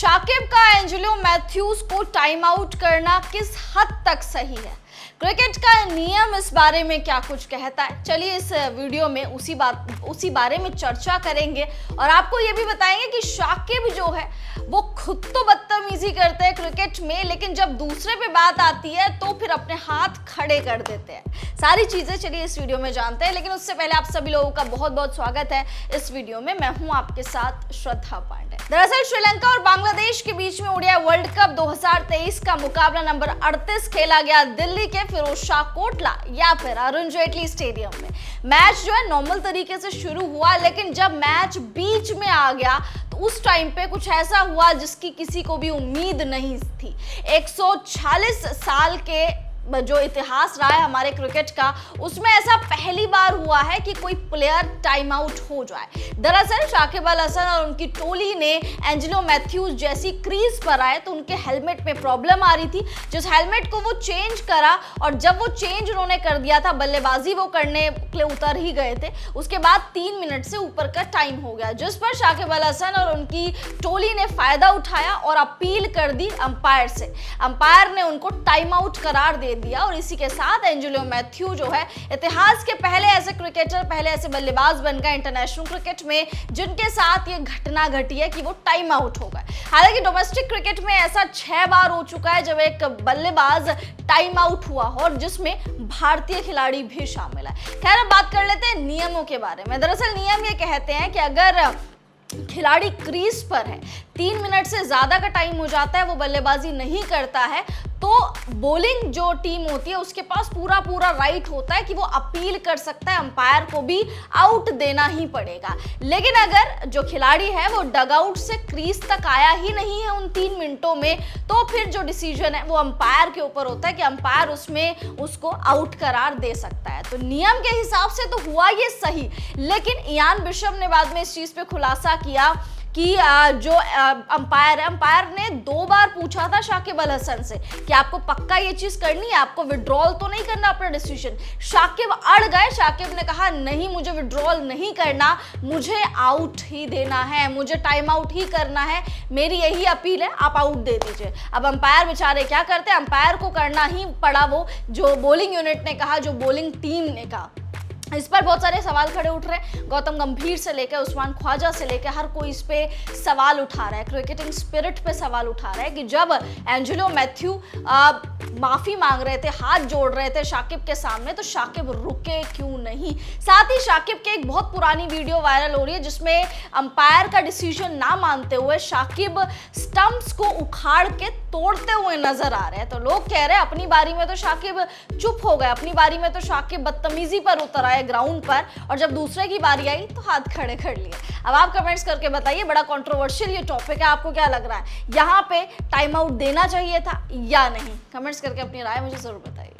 शाकिब का Angelo Mathews को time out करना किस हद तक सही है? क्रिकेट का नियम इस बारे में क्या कुछ कहता है? चलिए इस वीडियो में उसी बारे में चर्चा करेंगे और आपको ये भी बताएंगे कि शाकिब जो है वो खुद तो बदतमीजी करते हैं क्रिकेट में, लेकिन जब दूसरे पे बात आती है तो फिर अपने हाथ खड़े कर देते हैं। सारी चीजें चलिए इस वीडियो में जानते हैं, लेकिन उससे पहले आप सभी लोगों का बहुत बहुत स्वागत है इस वीडियो में। मैं हूं आपके साथ श्रद्धा पांडे। दरअसल श्रीलंका और बांग्लादेश के बीच में ओडीआई वर्ल्ड कप 2023 का मुकाबला नंबर 38 खेला गया दिल्ली के फिरोजशाह कोटला या फिर अरुण जेटली स्टेडियम में। मैच जो है नॉर्मल तरीके से शुरू हुआ, लेकिन जब मैच बीच में आ गया तो उस टाइम पे कुछ ऐसा हुआ जिसकी किसी को भी उम्मीद नहीं थी। 146 साल के जो इतिहास रहा है हमारे क्रिकेट का, उसमें ऐसा पहली बार हुआ है कि कोई प्लेयर टाइम आउट हो जाए। दरअसल शाकिब अल हसन और उनकी टोली ने एंजेलो मैथ्यूज जैसी क्रीज पर आए तो उनके हेलमेट में प्रॉब्लम आ रही थी, जिस हेलमेट को वो चेंज करा और जब वो चेंज उन्होंने कर दिया था, बल्लेबाजी वो करने के लिए उतर ही गए थे, उसके बाद 3 मिनट से ऊपर का टाइम हो गया, जिस पर शाकिब अल हसन और उनकी टोली ने फायदा उठाया और अपील कर दी अंपायर से। अंपायर ने उनको टाइम आउट करार दे दिया और इसी के साथ एंजेलो मैथ्यू जो है इतिहास के पहले ऐसे क्रिकेटर, पहले ऐसे बल्लेबाज बन गए इंटरनेशनल क्रिकेट में जिनके साथ ये घटना घटी है कि वो टाइम आउट हो गए। हालांकि डोमेस्टिक क्रिकेट में ऐसा 6 बार हो चुका है जब एक बल्लेबाज टाइम आउट हुआ हो और जिसमें भारतीय खिलाड़ी भी शामिल है। खैर, अब बात कर लेते हैं नियमों के बारे में। दरअसल नियम ये कहते हैं कि अगर खिलाड़ी क्रीज पर है, 3 मिनट से ज्यादा का टाइम हो जाता है, वो बल्लेबाजी नहीं करता है, तो बॉलिंग जो टीम होती है उसके पास पूरा राइट होता है कि वो अपील कर सकता है, अंपायर को भी आउट देना ही पड़ेगा। लेकिन अगर जो खिलाड़ी है वो डगआउट से क्रीज तक आया ही नहीं है उन 3 मिनटों में, तो फिर जो डिसीजन है वो अंपायर के ऊपर होता है कि अंपायर उसमें उसको आउट करार दे सकता है। तो नियम के हिसाब से तो हुआ ये सही, लेकिन इयान बिशप ने बाद में इस चीज पे खुलासा किया कि जो अंपायर ने 2 बार पूछा था शाकिब अल हसन से कि आपको पक्का ये चीज करनी है, आपको विड्रॉल तो नहीं करना अपना डिसीजन। शाकिब अड़ गए। शाकिब ने कहा नहीं, मुझे विड्रॉल नहीं करना, मुझे आउट ही देना है, मुझे टाइम आउट ही करना है, मेरी यही अपील है, आप आउट दे दीजिए। अब अंपायर बेचारे क्या करते, अंपायर को करना ही पड़ा वो जो बॉलिंग यूनिट ने कहा, जो बॉलिंग टीम ने कहा। इस पर बहुत सारे सवाल खड़े उठ रहे हैं। गौतम गंभीर से लेकर उस्मान ख्वाजा से लेकर हर कोई इस पे सवाल उठा रहा है, क्रिकेटिंग स्पिरिट पे सवाल उठा रहा है कि जब एंजेलो मैथ्यू माफी मांग रहे थे, हाथ जोड़ रहे थे शाकिब के सामने, तो शाकिब रुके क्यों नहीं? साथ ही शाकिब के एक बहुत पुरानी वीडियो वायरल हो रही है जिसमें अंपायर का डिसीजन ना मानते हुए शाकिब स्टंप्स को उखाड़ के तोड़ते हुए नजर आ रहे हैं। तो लोग कह रहे हैं अपनी बारी में तो शाकिब चुप हो गए, अपनी बारी में तो शाकिब बदतमीजी पर उतर आए ग्राउंड पर, और जब दूसरे की बारी आई तो हाथ खड़े कर लिए। अब आप कमेंट्स करके बताइए, बड़ा कंट्रोवर्शियल ये टॉपिक है, आपको क्या लग रहा है, यहाँ पे टाइम आउट देना चाहिए था या नहीं? कमेंट्स करके अपनी राय मुझे जरूर बताइए।